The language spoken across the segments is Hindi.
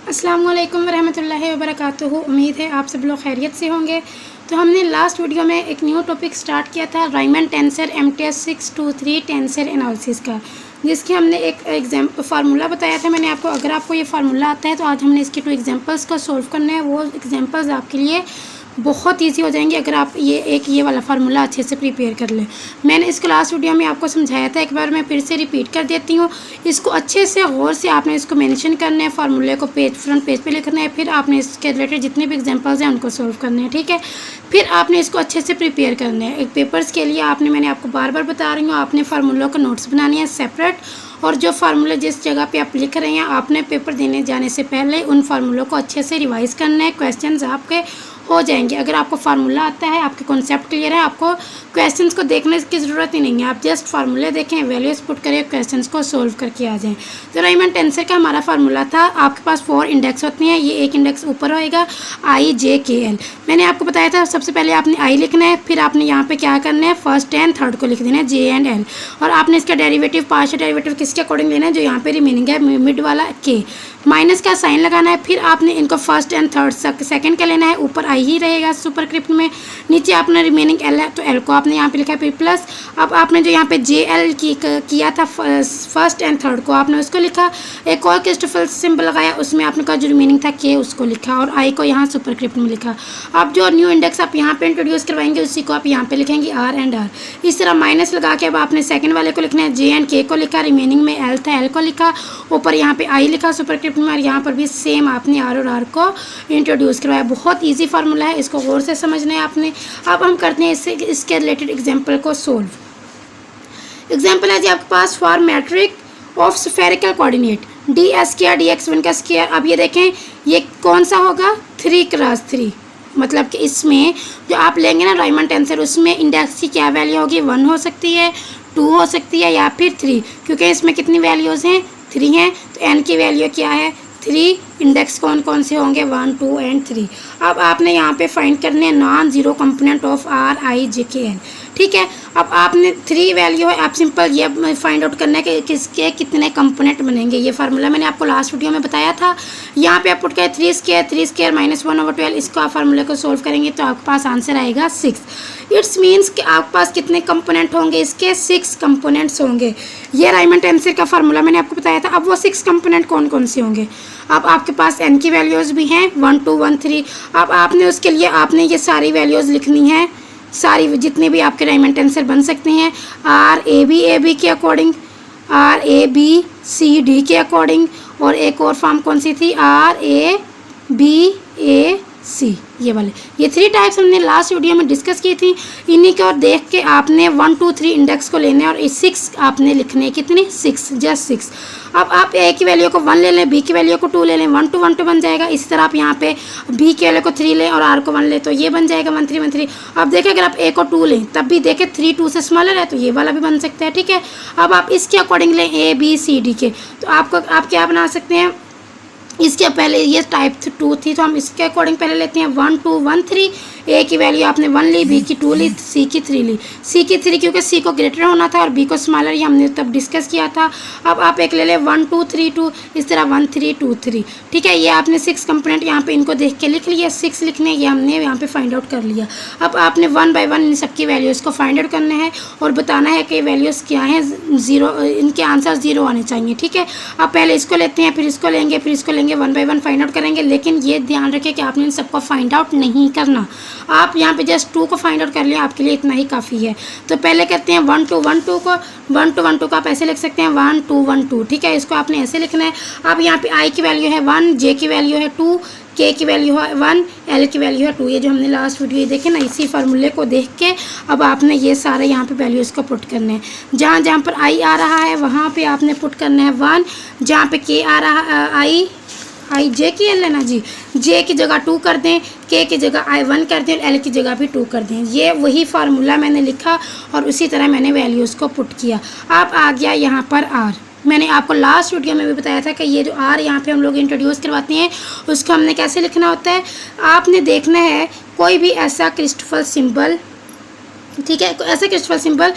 अस्सलाम वालेकुम रहमतुल्लाहि व बरकातुहू। उम्मीद है आप सब लोग खैरियत से होंगे। तो हमने लास्ट वीडियो में एक न्यू टॉपिक स्टार्ट किया था Riemann tensor MTS 623 tensor analysis का, जिसके हमने एक फार्मूला बताया था मैंने आपको। अगर आपको ये फार्मूला आता है तो आज हमने इसके 2 एग्जांपल्स को सॉल्व करना है। वो एग्जांपल्स आपके लिए बहुत ईजी हो जाएंगे अगर आप ये वाला फार्मूला अच्छे से प्रिपेयर कर लें। मैंने इसको लास्ट वीडियो में आपको समझाया था, एक बार मैं फिर से रिपीट कर देती हूँ। इसको अच्छे से गौर से आपने इसको मेंशन करना है, फार्मूले को फ्रंट पेज पे लिखना है, फिर आपने इसके रिलेटेड जितने भी एग्जांपल्स हैं उनको सॉल्व करने हैं, ठीक है। फिर आपने इसको अच्छे से प्रिपेयर करना है। एक पेपर्स के लिए मैंने आपको बार बार बता रही हूँ, आपने फार्मूलों को नोट्स बनानी है सेपरेट, और जो फार्मूले जिस जगह पे आप लिख रहे हैं आपने पेपर देने जाने से पहले उन फार्मूलों को अच्छे से रिवाइज करना है। क्वेश्चंस आपके हो जाएंगे। अगर आपको फार्मूला आता है, आपके कॉन्सेप्ट क्लियर है, आपको क्वेश्चंस को देखने की ज़रूरत ही नहीं है। आप जस्ट फार्मूले देखें, वैल्यूज पुट करें, क्वेश्चंस को सोल्व करके आ जाएं। तो राइमन टेंसर का हमारा फार्मूला था, आपके पास 4 इंडेक्स होती हैं, ये एक इंडेक्स ऊपर होएगा I J K L। मैंने आपको बताया था सबसे पहले आपने I लिखना है, फिर आपने यहाँ पे क्या करना है, फर्स्ट एंड थर्ड को लिख देना है J एंड L, और आपने इसका डेरिवेटिव पार्शियल डेरिवेटिव किसके अकॉर्डिंग लेना है, जो यहाँ पे रिमेनिंग है मिड वाला K, माइनस का साइन लगाना है। फिर आपने इनको फर्स्ट एंड थर्ड सेकंड का लेना है, ऊपर आई ही रहेगा सुपरस्क्रिप्ट में, नीचे आपने रिमेनिंग एल है तो एल को आपने यहाँ पे लिखा है, फिर प्लस अब आपने जो यहाँ पे जे एल किया था फर्स्ट एंड थर्ड को आपने उसको लिखा, एक और क्रिस्टोफर सिंबल लगाया, उसमें आपने कहा जो रिमेनिंग था के उसको लिखा, और आई को यहाँ सुपरस्क्रिप्ट में लिखा। अब जो न्यू इंडेक्स आप यहाँ पे इंट्रोड्यूस करवाएंगे उसी को आप यहाँ पे लिखेंगे आर एंड आर। इस तरह माइनस लगा के अब आपने सेकंड वाले को लिखना है, जे एंड के को लिखा, रिमेनिंग में एल था एल को लिखा, ऊपर यहाँ पे आई लिखा सुपरस्क्रिप्ट में, और यहाँ पर भी सेम आपने आर और आर को इंट्रोड्यूस करवाया। बहुत ईजी फार्मूला है, इसको गौर से समझना है आपने। अब हम करते हैं इसके रिलेटेड एग्जाम्पल को सोल्व। एग्जाम्पल है जी आपके पास for metric of spherical coordinate d s square d x one का स्क्वायर। अब ये देखें ये कौन सा होगा, 3x3, मतलब कि इसमें जो आप लेंगे ना राइमन टेंसर, उसमें इंडेक्स की क्या वैल्यू होगी, 1 हो सकती है, 2 हो सकती है, या फिर 3, क्योंकि इसमें कितनी वैल्यूज़ हैं, 3 हैं, तो n की वैल्यू क्या है, 3। इंडेक्स कौन कौन से होंगे, 1, 2 एंड 3। अब आपने यहाँ पे फाइंड करने हैं non zero component of R I J K L, ठीक है। अब आपने 3 वैल्यू है, आप सिंपल ये फाइंड आउट करना है कि किसके कितने कंपोनेंट बनेंगे। ये फार्मूला मैंने आपको लास्ट वीडियो में बताया था। यहाँ पे आप पुट करें 3 स्क्वायर माइनस 1/12, इसको आप फार्मूले को सोल्व करेंगे तो आपके पास आंसर आएगा 6। इट्स मीन्स कि आपके पास कितने कंपोनेंट होंगे, इसके 6 कंपोनेंट्स होंगे। ये राइमन टेंसर का फार्मूला मैंने आपको बताया था। अब वो 6 कंपोनेंट कौन कौन से होंगे, अब आपके पास n की वैल्यूज़ भी हैं 1, 2, 1, 3। अब आपने उसके लिए आपने ये सारी वैल्यूज़ लिखनी है, सारी जितने भी आपके राइमन टेंसर बन सकते हैं, RAB के अकॉर्डिंग, RABCD के अकॉर्डिंग, और एक और फॉर्म कौन सी थी, RABAC, ये वाले। ये 3 टाइप्स हमने लास्ट वीडियो में डिस्कस की थी। इन्हीं को देख के आपने 1, 2, 3 इंडेक्स को लेने और 6 आपने लिखने, कितने, 6, जस्ट 6। अब आप A की वैल्यू को 1 ले लें, B की वैल्यू को 2 ले लें, 1, 2, 1, 2 बन जाएगा। इसी तरह आप यहाँ पे B की वैल्यू को 3 लें और R को 1 लें तो ये बन जाएगा 1, 3, 1, 3। अब देखें अगर आप A को 2 लें तब भी देखें 3 2 से स्मॉलर है तो ये वाला भी बन सकता है, ठीक है। अब आप इसके अकॉर्डिंग लें ABCD के, तो आप क्या बना सकते हैं, इसके पहले ये टाइप 2 थी तो हम इसके अकॉर्डिंग पहले लेते हैं 1, 2, 1, 3। A की वैल्यू आपने 1 ली, B की 2 ली, C की 3 ली। C की 3 क्योंकि C को ग्रेटर होना था और B को स्मॉलर, ये हमने तब डिस्कस किया था। अब आप एक ले लें 1, 2, 3, 2, इस तरह 1, 3, 2, 3, ठीक है। ये आपने 6 कंपोनेंट यहाँ पे इनको देख के लिख लिया, 6 लिखने, ये हमने यहाँ पे फाइंड आउट कर लिया। अब आपने 1 बाय 1 इन सबकी वैल्यूज़ को फाइंड आउट करना है और बताना है कि वैल्यूज़ क्या हैं, 0, इनके आंसर 0 आने चाहिए, ठीक है। अब पहले इसको लेते हैं, फिर इसको लेंगे, फिर इसको लेंगे, 1 बाय 1 फाइंड आउट करेंगे। लेकिन ये ध्यान रखें कि आपने इन सबको फाइंड आउट नहीं करना, आप यहाँ पे जस्ट 2 को फाइंड आउट कर लिया, आपके लिए इतना ही काफ़ी है। तो पहले करते हैं 1, 2, 1, 2 को, 1, 2, 1, 2 को आप ऐसे लिख सकते हैं 1, 2, 1, 2, ठीक है। इसको आपने ऐसे लिखना है। अब यहाँ पे I की वैल्यू है 1, J की वैल्यू है 2, K की वैल्यू है 1, L की वैल्यू है 2। ये जो हमने लास्ट वीडियो देखे ना, इसी फार्मूले को देख के अब आपने ये सारे यहाँ पे वैल्यूज़ को पुट करने हैं। जहाँ जहाँ पर I आ रहा है वहाँ पे आपने पुट करना है 1, जहाँ पे K आ रहा I J की L लेना जी, J की जगह 2 कर दें, K की जगह I1 कर दें और L की जगह भी 2 कर दें। ये वही फार्मूला मैंने लिखा और उसी तरह मैंने वैल्यूज़ को पुट किया। अब आ गया यहाँ पर R। मैंने आपको लास्ट वीडियो में भी बताया था कि ये जो R यहाँ पे हम लोग इंट्रोड्यूस करवाते हैं उसको हमने कैसे लिखना होता है। आपने देखना है कोई भी ऐसा क्रिस्टोफर सिंबल ठीक है, ऐसा क्रिस्टफल सिंबल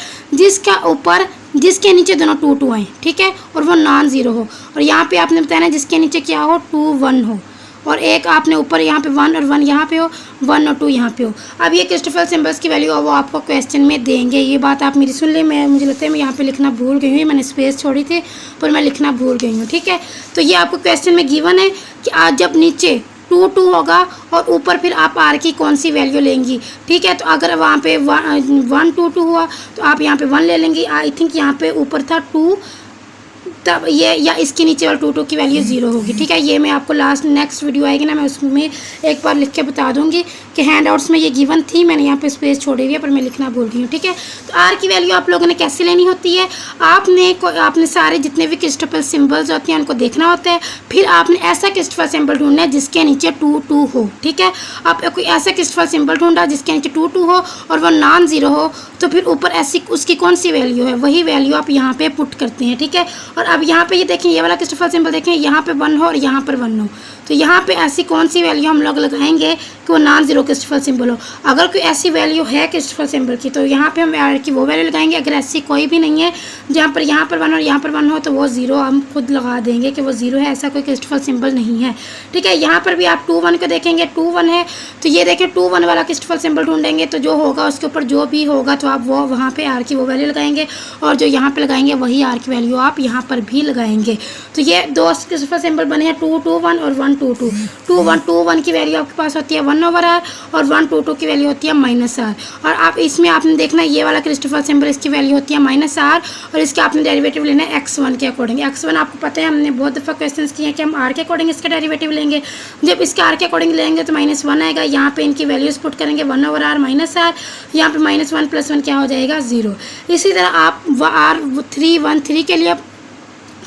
जिसके नीचे दोनों 2 2 आए, ठीक है, और वो नॉन ज़ीरो हो। और यहाँ पे आपने बताया ना जिसके नीचे क्या हो 2 1 हो, और एक आपने ऊपर यहाँ पे 1 और 1 यहाँ पे हो, 1 और 2 यहाँ पे हो। अब ये क्रिस्टफल सिंबल्स की वैल्यू वो आपको क्वेश्चन में देंगे। ये बात आप मेरी सुन ले, मुझे लगता है मैं यहाँ पे लिखना भूल गई हूँ, मैंने स्पेस छोड़ी थी पर मैं लिखना भूल गई हूँ, ठीक है। तो ये आपको क्वेश्चन में गिवन है कि आज जब नीचे 2 2 होगा और ऊपर फिर आप आर की कौन सी वैल्यू लेंगी, ठीक है। तो अगर वहाँ पे 1 2 2 हुआ तो आप यहाँ पे 1 ले लेंगी। आई थिंक यहाँ पे ऊपर था 2, तब ये या इसके नीचे वाला 2 2 की वैल्यू 0 होगी, ठीक है। ये मैं आपको लास्ट नेक्स्ट वीडियो आएगी ना, मैं उसमें एक बार लिख के बता दूंगी कि हैंड आउट्स में ये गिवन थी, मैंने यहाँ पे स्पेस छोड़ी हुई है पर मैं लिखना भूल गई हूँ, ठीक है। तो आर की वैल्यू आप लोगों ने कैसे लेनी होती है, आपने सारे जितने भी क्रिस्टफल सिंबल्स होते हैं उनको देखना होता है, फिर आपने ऐसा क्रिस्टफल सिंबल ढूंढना है जिसके नीचे 2 2 हो, ठीक है। आप कोई ऐसा क्रिस्टफल सिंबल ढूंढा जिसके नीचे 2 2 हो और वो नॉन ज़ीरो हो, तो फिर ऊपर ऐसी उसकी कौन सी वैल्यू है वही वैल्यू आप यहाँ पे पुट करते हैं, ठीक है। और अब यहाँ पे ये देखें, ये वाला क्रिस्टफल सिंबल देखें, यहाँ पे 1 हो और यहाँ पर 1 हो, तो यहाँ पे ऐसी कौन सी वैल्यू हम लोग लगाएंगे कि वो नॉन ज़ीरो क्रिस्टफल सिंबल हो। अगर कोई ऐसी वैल्यू है क्रिस्टफल सिंबल की तो यहाँ पे हम आर की वो वैल्यू लगाएंगे। अगर ऐसी कोई भी नहीं है जहाँ पर यहाँ पर 1 और यहाँ पर 1 हो तो वो 0 हम खुद लगा देंगे कि वो 0 है, ऐसा कोई क्रिस्टफल सिंबल नहीं है, ठीक है। यहाँ पर भी आप 2 1 को देखेंगे, 2 1 है तो ये देखें 2 1 वाला क्रिस्टफल सिंबल ढूंढेंगे तो जो होगा उसके ऊपर जो भी होगा तो आप वो वहाँ पर आर की वो वैल्यू लगाएंगे, और जो यहाँ पर लगाएंगे वही आर की वैल्यू आप यहाँ पर भी लगाएंगे। तो ये दो क्रिस्टफल सिंबल बने हैं 2 2 1 और 1 2 2। 2 1 2 1 की वैल्यू आपके पास होती है 1/r और 1 2 2 की वैल्यू होती है -r। और आप इसमें आपने देखना ये वाला क्रिस्टफल सिंबल इसकी वैल्यू होती है -r, और इसका आपने डेरिवेटिव लेना है x1 के अकॉर्डिंग। x1 आपको पता है, हमने बहुत दफ़ा क्वेश्चन किए हैं कि हम r के अकॉर्डिंग इसका डेरिवेटिव लेंगे। जब इसका r के अकॉर्डिंग लेंगे तो -1 आएगा, यहाँ पे इनकी वैल्यूज पुट करेंगे 1/r -r, यहाँ पे -1 + 1 क्या हो जाएगा 0। इसी तरह आप r 3 1 3 के लिए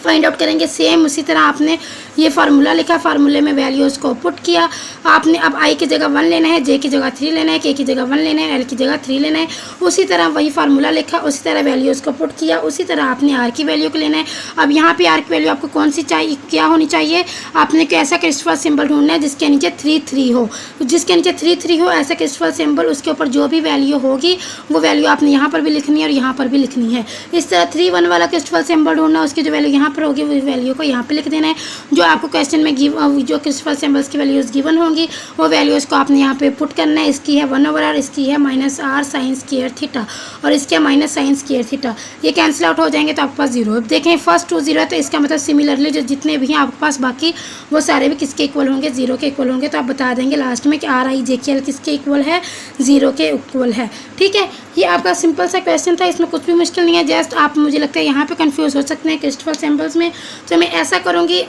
फाइंड आउट करेंगे, सेम उसी तरह आपने ये फार्मूला लिखा, फार्मूले में वैल्यूज़ को पुट किया। आपने अब आई की जगह 1 लेना है, जे की जगह 3 लेना है, के की जगह 1 लेना है, एल की जगह 3 लेना है। उसी तरह वही फार्मूला लिखा, उसी तरह वैल्यूज़ को पुट किया, उसी तरह आपने आर की वैल्यू को लेना है। अब यहाँ पे आर की वैल्यू आपको कौन सी चाहिए, क्या होनी चाहिए, आपने कोई ऐसा क्रिस्टफल सिंबल ढूंढना है जिसके नीचे 3 3 हो, जिसके नीचे 3 3 हो ऐसा क्रिस्टफल सिंबल, उसके ऊपर जो भी वैल्यू होगी वो वैल्यू आपने यहाँ पर भी लिखनी है और यहाँ पर भी लिखनी है। इस तरह 3 1 वाला क्रिस्टफल सिंबल ढूंढना है, उसकी जो वैल्यू यहाँ पर होगी वो वैल्यू को यहाँ पे लिख देना है। जो आपको क्वेश्चन में जो क्रिस्टफल सिंबल्स की वैल्यूज़ गिवन होंगी वो वैल्यूज़ को आपने यहाँ पे पुट करना है। इसकी है 1/r, इसकी है -r sin स्क्वायर थीटा, और इसके माइनस साइन स्क्वायर थीटा, ये कैंसिल आउट हो जाएंगे तो आपके पास 0। अब देखें फर्स्ट 2 0 है तो इसका मतलब सिमिलरली जो जितने भी हैं आपके पास बाकी वो सारे भी किसके इक्वल होंगे, 0 के इक्वल होंगे। तो आप बता देंगे लास्ट में कि RIJKL किसके इक्वल है, 0 के इक्वल है, ठीक है। ये आपका सिंपल सा क्वेश्चन था, इसमें कुछ भी मुश्किल नहीं है। जस्ट आप मुझे लगता है यहाँ पे कंफ्यूज हो सकते हैं क्रिस्टफल सिंबल्स में। तो मैं ऐसा करूँगी,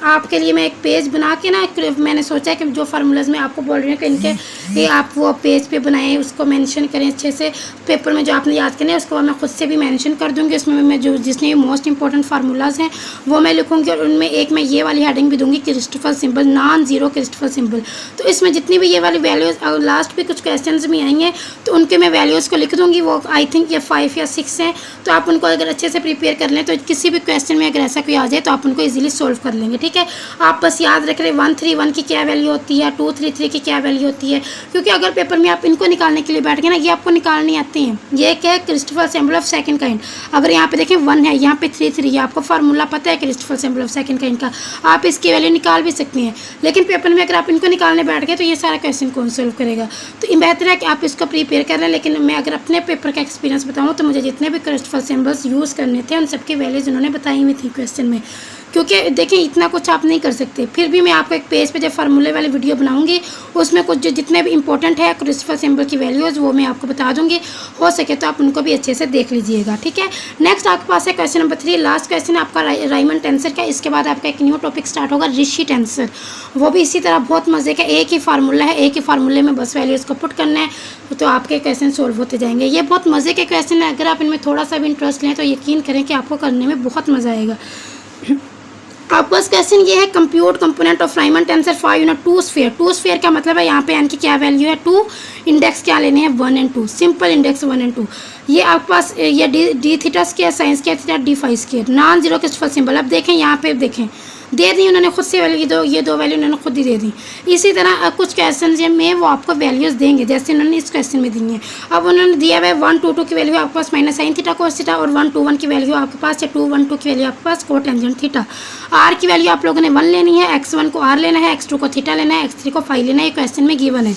आपके लिए मैं एक पेज बना के ना, मैंने सोचा है कि जो फार्मूलाज मैं आपको बोल रही हूँ कि इनके ये आप वो पेज पे बनाएं, उसको मेंशन करें अच्छे से पेपर में, जो आपने याद करना है उसको मैं खुद से भी मेंशन कर दूँगी। उसमें मैं जो जितने भी मोस्ट इंपॉर्टेंट फार्मूलाज हैं वो मैं लिखूँगी, और उनमें एक मैं ये वाली हेडिंग भी दूँगी Christoffel symbol, non zero Christoffel symbol. तो इसमें जितनी भी ये वाली वैल्यूज़, लास्ट भी कुछ क्वेश्चन भी आएंगे तो उनके मैं वैल्यूज़ को लिख दूँगी। वो आई थिंक ये 5 या 6 हैं, तो आप उनको अगर अच्छे से प्रिपेयर कर लें तो किसी भी क्वेश्चन में अगर ऐसा कोई आ जाए तो आप उनको ईजिली सोल्व कर लेंगे, ठीक है। आप बस याद रख रहे 1 3 1 की क्या वैल्यू होती है, 2 3 3 की क्या वैल्यू होती है, क्योंकि अगर पेपर में आप इनको निकालने के लिए बैठ गए ना, ये आपको निकालने आते हैं। ये क्या है, Christoffel symbol of second kind. अगर यहाँ पे देखें 1 है, यहाँ पे 3 3 है, आपको फार्मूला पता है Christoffel symbol of second kind का, आप इसकी वैल्यू निकाल भी सकते हैं। लेकिन पेपर में अगर आप इनको निकालने बैठ गए तो ये सारा क्वेश्चन कौन सोल्व करेगा। तो बेहतर है कि आप इसको प्रिपेयर कर लें। लेकिन मैं अगर अपने पेपर का एक्सपीरियंस बताऊँ तो मुझे जितने भी क्रिस्टफल सिंबल्स यूज़ करने थे उन सबकी वैल्यूज़ उन्होंने बताई हुई थी क्वेश्चन में, क्योंकि देखें इतना कुछ आप नहीं कर सकते। फिर भी मैं आपको एक पेज पे जब फार्मूले वाली वीडियो बनाऊंगी उसमें कुछ जो जितने भी इंपॉर्टेंट है क्रिस्टफल सिंबल की वैल्यूज़ वो मैं आपको बता दूंगी, हो सके तो आप उनको भी अच्छे से देख लीजिएगा, ठीक है। नेक्स्ट आपके पास है क्वेश्चन नंबर 3, लास्ट क्वेश्चन आपका राइमन टेंसर का। इसके बाद आपका एक न्यू टॉपिक स्टार्ट होगा, ऋषि टेंसर। वो भी इसी तरह बहुत मज़े का, एक ही फार्मूला है, एक ही फार्मूले में बस वैल्यूज़ को पुट करना है तो आपके क्वेश्चन सोल्व होते जाएंगे। ये बहुत मज़े के क्वेश्चन है, अगर आप इनमें थोड़ा सा भी इंटरेस्ट लें तो यकीन करें कि आपको करने में बहुत मज़ा आएगा। आपका क्वेश्चन ये है, compute component of Riemann tensor for unit 2 sphere. 2 sphere का मतलब है यहाँ पे एन की क्या वैल्यू है 2, इंडेक्स क्या लेने हैं 1 और 2, सिंपल इंडेक्स 1 और 2। ये आपके पास ये D theta square sine square theta D phi square, non zero Christoffel symbol. अब देखें यहाँ पे, देखें दे दी उन्होंने खुद से वैल्यू, ये दो वैल्यू उन्होंने खुद ही दे दी। इसी तरह कुछ क्वेश्चन में वो आपको वैल्यूज़ देंगे, जैसे उन्होंने इस क्वेश्चन में दी है। अब उन्होंने दिया हुआ है 1 2 2 की वैल्यू आपके पास minus sine theta cos theta, और 1 2 1 की वैल्यू आपके पास, या 2 1 2 की वैल्यू आपके पास कोट टेंजेंट थीटा। आर की वैल्यू आप लोगों ने 1 लेनी है, x1 को r लेना है, x2 को थीटा लेना है, x3 को फाई लेना है। ये क्वेश्चन में गिवन है।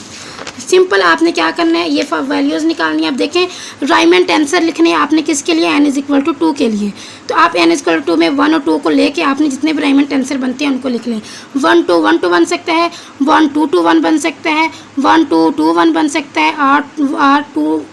सिंपल आपने क्या करना है, ये वैल्यूज़ निकालनी है। अब देखें राइमन टेंसर लिखने हैं आपने किसके लिए, n = 2 के लिए। तो आप n = 2 में 1 और 2 को लेके आपने जितने भी राइमन टेंसर बनते हैं उनको लिख लें। 1 2 1 2 बन सकता है, 1 2 2 1 बन सकता है, 1 2 2 1 बन सकता है, r 2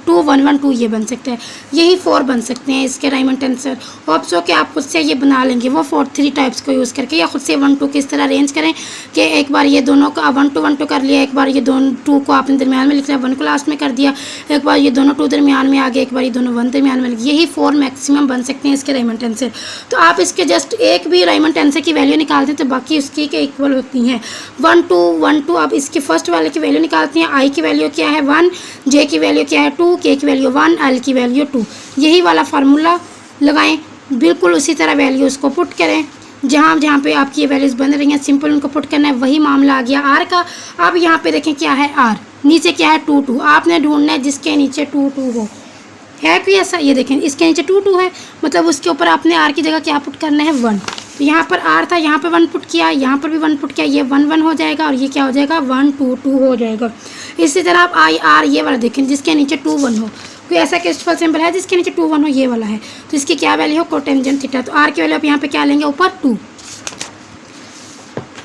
2 1 1 2 ये बन सकता है। यही 4 बन सकते हैं इसके राइमन टेंसर। होप सो कि आप खुद से ये बना लेंगे वो 4 3 टाइप्स को यूज़ करके, या खुद से 1 2 किस तरह अरेंज करें कि एक बार ये दोनों का 1 2 कर लिया, एक बार ये दोनों 2 को आपने दरमियान में लिख लिया, 1 को लास्ट में कर दिया, एक बार ये दोनों 2 दरमियान में आ गए, एक बार ये दोनों 1 दरमियान में, यही 4 मैक्सिमम बन सकते हैं इसके राइमन टेंसर। तो आप इसके जस्ट एक भी राइमन टेंसर की वैल्यू निकालते हैं तो बाकी उसकी के इक्वल होती हैं। 1 2 1 2 आप इसकी फर्स्ट वाले की वैल्यू निकालती हैं। आई की वैल्यू क्या है 1, जे की वैल्यू क्या है 2, के की वैल्यू 1, एल की वैल्यू 2। यही वाला फार्मूला लगाएं, बिल्कुल उसी तरह वैल्यूज़ को पुट करें जहाँ जहाँ पे आपकी ये वैल्यूज़ बन रही हैं, सिंपल उनको पुट करना है। वही मामला आ गया आर का। अब यहाँ पे देखें क्या है आर, नीचे क्या है 2 2। आपने ढूंढना है जिसके नीचे 2 2 हो। है कोई ऐसा, ये देखें इसके नीचे 2 2 है, मतलब उसके ऊपर आपने आर की जगह क्या पुट करना है 1। तो यहाँ पर आर था, यहाँ पर 1 पुट किया, यहाँ पर भी 1 पुट किया, ये 1 1 हो जाएगा और ये क्या हो जाएगा 1 2 2 हो जाएगा। इसी तरह आप आई आर ये वाला देखें जिसके नीचे 2 1 हो। कोई ऐसा क्रिस्टल सिंबल है जिसके नीचे 2 1 हो, ये वाला है, तो इसकी क्या वैल्यू हो कोटेंजेंट थीटा। तो आर की वैल्यू आप यहाँ पे क्या लेंगे ऊपर 2।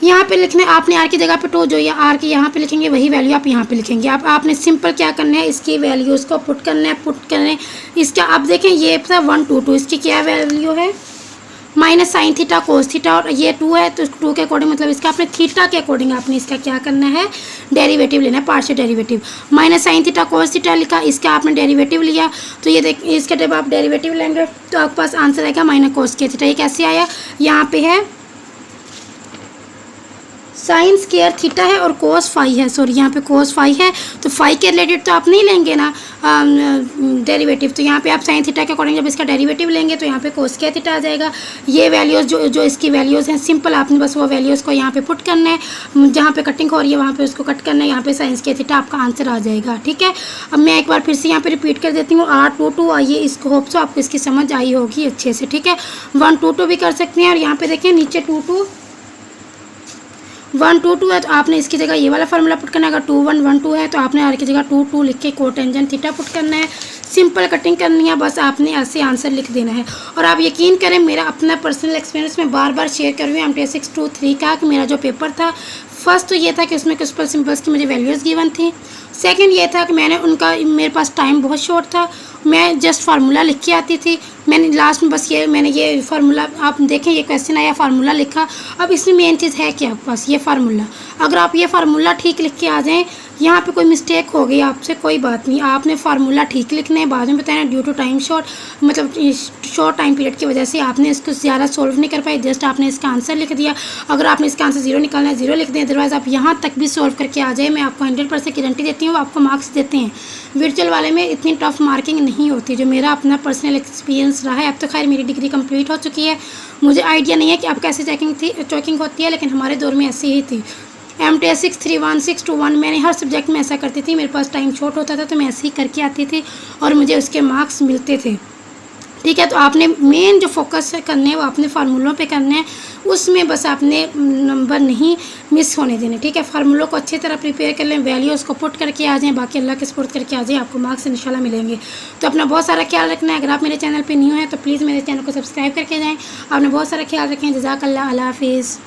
यहाँ पे लिखना है आपने आर की जगह पे 2 जो ये आर की यहाँ पे लिखेंगे वही वैल्यू आप यहाँ पे लिखेंगे। आप आपने सिंपल क्या करना है इसकी वैल्यूज़ को पुट करना है, पुट करने इसका। आप देखें ये था 1 2 2, इसकी क्या वैल्यू है minus sine theta cos theta, और ये 2 है तो 2 के अकॉर्डिंग मतलब इसका आपने थीटा के अकॉर्डिंग आपने इसका क्या करना है डेरिवेटिव लेना है, partial derivative. Minus sine theta cos theta लिखा, इसका आपने डेरिवेटिव लिया, तो ये देख इसका जब आप डेरिवेटिव लेंगे तो आपके पास आंसर आएगा माइनस कोस के थीटा। ये कैसे आया, यहाँ पे है साइन स्क्वायर थीटा है और कोस फाई है, सॉरी यहाँ पे कोस फाई है, तो फाई के रिलेटेड तो आप नहीं लेंगे ना डेरिवेटिव। तो यहाँ पे आप साइन थीटा के अकॉर्डिंग जब इसका डेरिवेटिव लेंगे तो यहाँ पे कोस स्क्वायर थीटा आ जाएगा। ये वैल्यूज़ जो इसकी वैल्यूज़ हैं सिंपल आपने बस वो वैल्यूज़ को यहाँ पे पुट करना है, जहाँ पे कटिंग हो रही है वहाँ पे उसको कट करना है, यहाँ पे साइन स्क्वायर थीटा आपका आंसर आ जाएगा। ठीक है, अब मैं एक बार फिर से यहाँ पे रिपीट कर देती हूँ। R 2 2 आइए, इसको होप सो आपको इसकी समझ आई होगी अच्छे से। ठीक है, 1 2 2 भी कर सकते हैं, और यहाँ पे देखें नीचे 2 2 1 2 2 है तो आपने इसकी जगह ये वाला फार्मूला पुट करना है। अगर 2 1 1 2 है तो आपने आर की जगह 2 2 लिख के कोटेंजेंट थीटा पुट करना है। सिंपल कटिंग करनी है, बस आपने ऐसे आंसर लिख देना है। और आप यकीन करें मेरा अपना पर्सनल एक्सपीरियंस मैं बार बार शेयर कर रही हूँ MTS 623 का, कि मेरा जो पेपर था फर्स्ट तो ये था कि उसमें क्रिस्टल सिंबल्स की मुझे वैल्यूज़ गिवन थी। सेकंड ये था कि मैंने उनका मेरे पास टाइम बहुत शॉर्ट था, मैं जस्ट फार्मूला लिख के आती थी। मैंने लास्ट में बस मैंने ये फार्मूला, आप देखें ये क्वेश्चन आया फार्मूला लिखा। अब इसमें मेन चीज़ है कि आपके पास ये फार्मूला, अगर आप ये फार्मूला ठीक लिख के आ जाएँ, यहाँ पे कोई मिस्टेक हो गई आपसे कोई बात नहीं, आपने फार्मूला ठीक लिखना है। बाद में बताया ड्यू टू टाइम शॉर्ट, मतलब शॉर्ट टाइम पीरियड की वजह से आपने इसको ज़्यादा सोल्व नहीं कर पाए, जस्ट आपने इसका आंसर लिख दिया। अगर आपने इसका आंसर 0 निकालना है 0 लिख दें, अदरवाइज़ आप यहाँ तक भी सोल्व करके आ जाए, मैं आपको 100% गारंटी देती हूँ आपको मार्क्स देते हैं। वर्चुअल वाले में इतनी टफ मार्किंग नहीं होती, जो मेरा अपना पर्सनल एक्सपीरियंस रहा है। अब तो खैर मेरी डिग्री कंप्लीट हो चुकी है, मुझे आइडिया नहीं है कि अब कैसे चेकिंग होती है, लेकिन हमारे दौर में ऐसी ही थी। MTS 631 621 मैंने हर सब्जेक्ट में ऐसा करती थी, मेरे पास टाइम शॉर्ट होता था तो मैं ऐसे ही करके आती थी और मुझे उसके मार्क्स मिलते थे। ठीक है, तो आपने मेन जो फोकस करने हैं वो आपने फार्मूलों पे करने हैं, उसमें बस आपने नंबर नहीं मिस होने देने। ठीक है, फार्मूलों को अच्छी तरह प्रिपेयर कर लें, वैल्यूज़ को पुट करके आ जाएं, बाकी अल्लाह के सपोर्ट करके आ जाएं, आपको मार्क्स इंशाल्लाह मिलेंगे। तो अपना बहुत सारा ख्याल रखना है। अगर आप मेरे चैनल पर न्यू हैं तो प्लीज़ मेरे चैनल को सब्सक्राइब करके जाएँ। आपने बहुत सारा ख्याल रखें। जज़ाकल्लाह, अल्लाह हाफिज़।